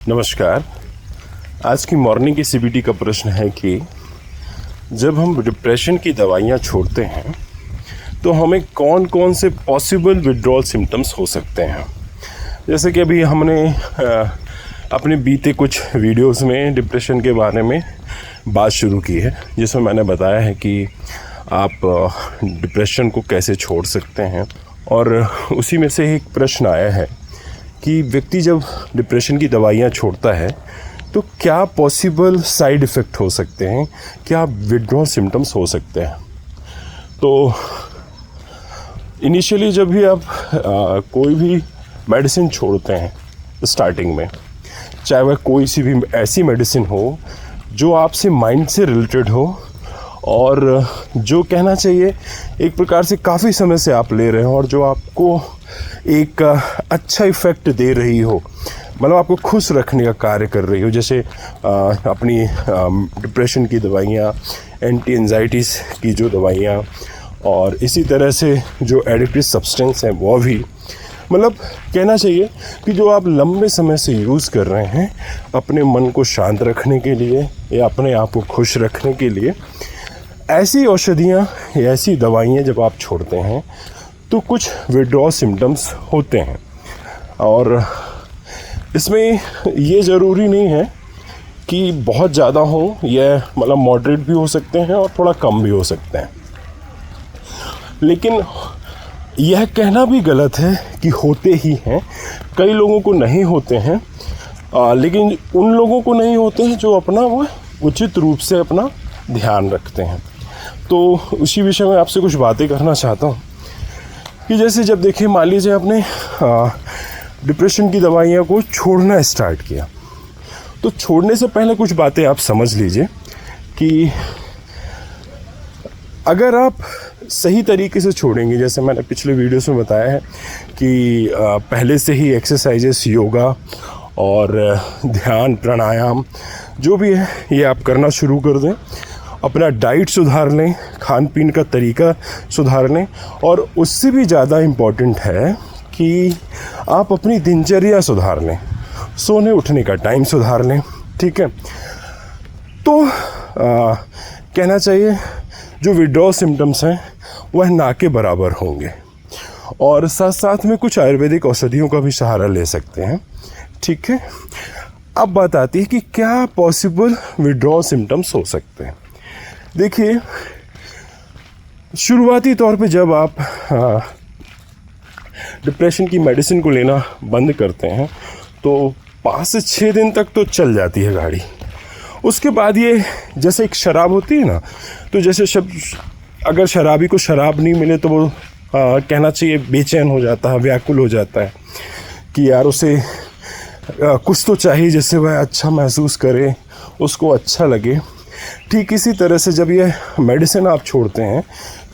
नमस्कार। आज की मॉर्निंग की सीबीटी का प्रश्न है कि जब हम डिप्रेशन की दवाइयाँ छोड़ते हैं तो हमें कौन कौन से पॉसिबल विड्रॉल सिम्टम्स हो सकते हैं। जैसे कि अभी हमने अपने बीते कुछ वीडियोस में डिप्रेशन के बारे में बात शुरू की है, जिसमें मैंने बताया है कि आप डिप्रेशन को कैसे छोड़ सकते हैं। और उसी में से एक प्रश्न आया है कि व्यक्ति जब डिप्रेशन की दवाइयाँ छोड़ता है तो क्या पॉसिबल साइड इफ़ेक्ट हो सकते हैं, क्या विड्रॉल सिम्टम्स हो सकते हैं। तो इनिशियली जब भी आप कोई भी मेडिसिन छोड़ते हैं स्टार्टिंग में, चाहे वह कोई सी भी ऐसी मेडिसिन हो जो आपसे माइंड से रिलेटेड हो और जो कहना चाहिए एक प्रकार से काफ़ी समय से आप ले रहे हो और जो आपको एक अच्छा इफ़ेक्ट दे रही हो, मतलब आपको खुश रखने का कार्य कर रही हो, जैसे अपनी डिप्रेशन की दवाइयाँ, एंटी एंजाइटीज़ की जो दवाइयाँ, और इसी तरह से जो एडिक्टिव सब्सटेंस हैं वो भी, मतलब कहना चाहिए कि जो आप लंबे समय से यूज़ कर रहे हैं अपने मन को शांत रखने के लिए या अपने आप को खुश रखने के लिए, ऐसी औषधियाँ या ऐसी दवाइयाँ जब आप छोड़ते हैं तो कुछ विड्रॉल सिम्टम्स होते हैं। और इसमें ये ज़रूरी नहीं है कि बहुत ज़्यादा हो, यह मतलब मॉडरेट भी हो सकते हैं और थोड़ा कम भी हो सकते हैं। लेकिन यह कहना भी गलत है कि होते ही हैं, कई लोगों को नहीं होते हैं, लेकिन उन लोगों को नहीं होते हैं जो अपना वो उचित रूप से अपना ध्यान रखते हैं। तो उसी विषय में आपसे कुछ बातें करना चाहता हूँ कि जैसे जब देखिए, मान लीजिए आपने डिप्रेशन की दवाइयाँ को छोड़ना स्टार्ट किया, तो छोड़ने से पहले कुछ बातें आप समझ लीजिए कि अगर आप सही तरीके से छोड़ेंगे, जैसे मैंने पिछले वीडियोस में बताया है कि पहले से ही एक्सरसाइजेस, योगा और ध्यान, प्राणायाम जो भी है ये आप करना शुरू कर दें, अपना डाइट सुधार लें, खान पीन का तरीका सुधार लें, और उससे भी ज़्यादा इम्पॉर्टेंट है कि आप अपनी दिनचर्या सुधार लें, सोने उठने का टाइम सुधार लें। ठीक है, तो कहना चाहिए जो विड्रॉल सिम्टम्स हैं वह ना के बराबर होंगे, और साथ साथ में कुछ आयुर्वेदिक औषधियों का भी सहारा ले सकते हैं। ठीक है, अब बात आती है कि क्या पॉसिबल विड्रॉल सिम्टम्स हो सकते हैं। देखिए, शुरुआती तौर पे जब आप डिप्रेशन की मेडिसिन को लेना बंद करते हैं तो 5 से 6 दिन तक तो चल जाती है गाड़ी। उसके बाद ये जैसे एक शराब होती है ना, तो जैसे अगर शराबी को शराब नहीं मिले तो वो कहना चाहिए बेचैन हो जाता है, व्याकुल हो जाता है कि यार उसे कुछ तो चाहिए जिससे वह अच्छा महसूस करे, उसको अच्छा लगे। ठीक इसी तरह से जब ये मेडिसिन आप छोड़ते हैं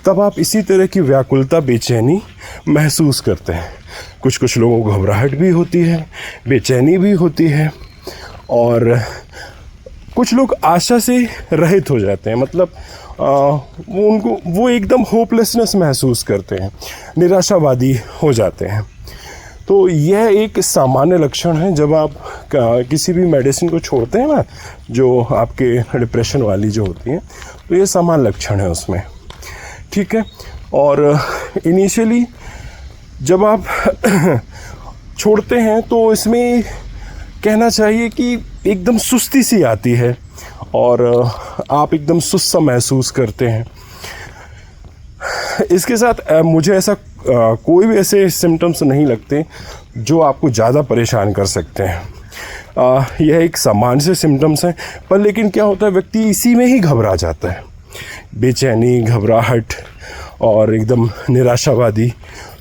तब आप इसी तरह की व्याकुलता, बेचैनी महसूस करते हैं। कुछ लोगों को घबराहट भी होती है, बेचैनी भी होती है, और कुछ लोग आशा से रहित हो जाते हैं, मतलब वो एकदम होपलेसनेस महसूस करते हैं, निराशावादी हो जाते हैं। तो यह एक सामान्य लक्षण है जब आप किसी भी मेडिसिन को छोड़ते हैं ना, जो आपके डिप्रेशन वाली जो होती है, तो ये सामान्य लक्षण है उसमें। ठीक है, और इनिशियली जब आप छोड़ते हैं तो इसमें कहना चाहिए कि एकदम सुस्ती सी आती है और आप एकदम सुस्त सा महसूस करते हैं। इसके साथ मुझे ऐसा कोई भी ऐसे सिम्टम्स नहीं लगते जो आपको ज़्यादा परेशान कर सकते हैं। यह एक सामान्य से सिम्टम्स हैं, पर लेकिन क्या होता है, व्यक्ति इसी में ही घबरा जाता है, बेचैनी, घबराहट और एकदम निराशावादी।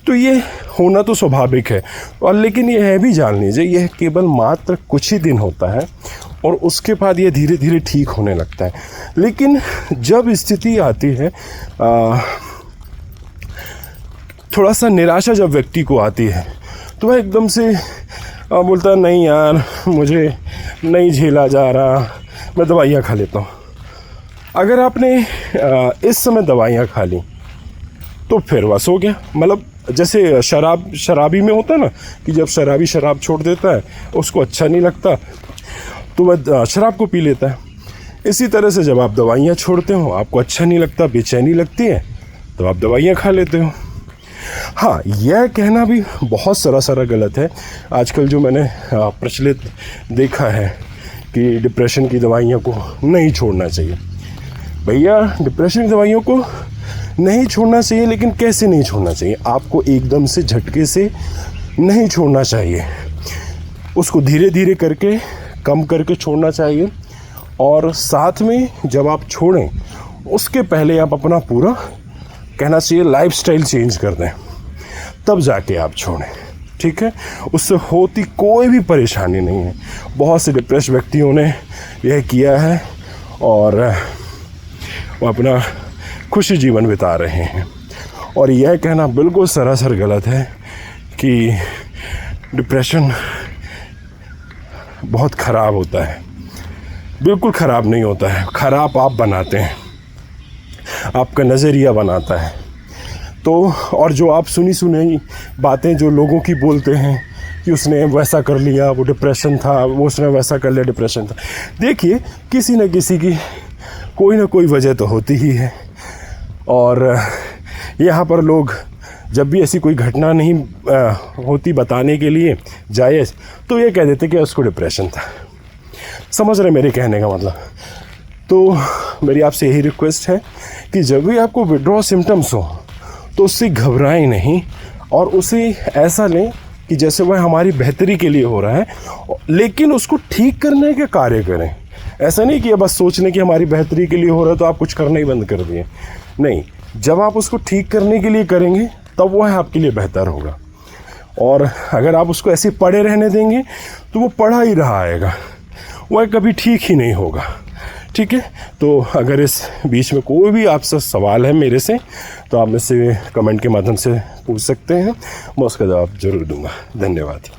तो ये होना तो स्वाभाविक है, और लेकिन यह है भी जान लीजिए, यह केवल मात्र कुछ ही दिन होता है और उसके बाद ये धीरे धीरे ठीक होने लगता है। लेकिन जब स्थिति आती है, थोड़ा सा निराशा जब व्यक्ति को आती है, तो वह एकदम से बोलता है नहीं यार, मुझे नहीं झेला जा रहा, मैं दवाइयाँ खा लेता हूँ। अगर आपने इस समय दवाइयाँ खा ली तो फिर बस हो गया, मतलब जैसे शराबी में होता है ना कि जब शराबी शराब छोड़ देता है, उसको अच्छा नहीं लगता तो वह शराब को पी लेता है। इसी तरह से जब आप दवाइयाँ छोड़ते हो, आपको अच्छा नहीं लगता, बेचैनी लगती है, तो आप दवाइयाँ खा लेते हो। हाँ, यह कहना भी बहुत सरासर गलत है। आजकल जो मैंने प्रचलित देखा है कि डिप्रेशन की दवाइयों को नहीं छोड़ना चाहिए। भैया, डिप्रेशन की दवाइयों को नहीं छोड़ना चाहिए, लेकिन कैसे नहीं छोड़ना चाहिए? आपको एकदम से झटके से नहीं छोड़ना चाहिए, उसको धीरे धीरे करके कम करके छोड़ना चाहिए। और साथ में जब आप छोड़ें उसके पहले आप अपना पूरा, कहना चाहिए, लाइफस्टाइल चेंज कर दें, तब जाके आप छोड़ें, ठीक है? उससे होती कोई भी परेशानी नहीं है। बहुत से डिप्रेस व्यक्तियों ने यह किया है और वो अपना खुशी जीवन बिता रहे हैं। और यह कहना बिल्कुल सरासर गलत है कि डिप्रेशन बहुत ख़राब होता है। बिल्कुल ख़राब नहीं होता है, ख़राब आप बनाते हैं, आपका नज़रिया बनाता है। तो और जो आप सुनी सुनाई बातें जो लोगों की बोलते हैं कि उसने वैसा कर लिया, वो डिप्रेशन था, वो उसने वैसा कर लिया, डिप्रेशन था। देखिए, किसी न किसी की कोई ना कोई वजह तो होती ही है। और यहाँ पर लोग जब भी ऐसी कोई घटना नहीं होती बताने के लिए जायज़, तो ये कह देते कि उसको डिप्रेशन था। समझ रहे मेरे कहने का मतलब? तो मेरी आपसे यही रिक्वेस्ट है कि जब भी आपको विड्रॉ सिम्टम्स हो तो उससे घबराएं नहीं और उसे ऐसा लें कि जैसे वह हमारी बेहतरी के लिए हो रहा है, लेकिन उसको ठीक करने के कार्य करें। ऐसा नहीं कि बस सोच लें कि हमारी बेहतरी के लिए हो रहा है तो आप कुछ करना ही बंद कर दिए। नहीं, जब आप उसको ठीक करने के लिए करेंगे तब वह आपके लिए बेहतर होगा। और अगर आप उसको ऐसे पड़े रहने देंगे तो वो पड़ा ही रहा आएगा, वह कभी ठीक ही नहीं होगा, ठीक है? तो अगर इस बीच में कोई भी आपसे सवाल है मेरे से, तो आप मुझसे कमेंट के माध्यम से पूछ सकते हैं, मैं उसका जवाब ज़रूर दूंगा। धन्यवाद।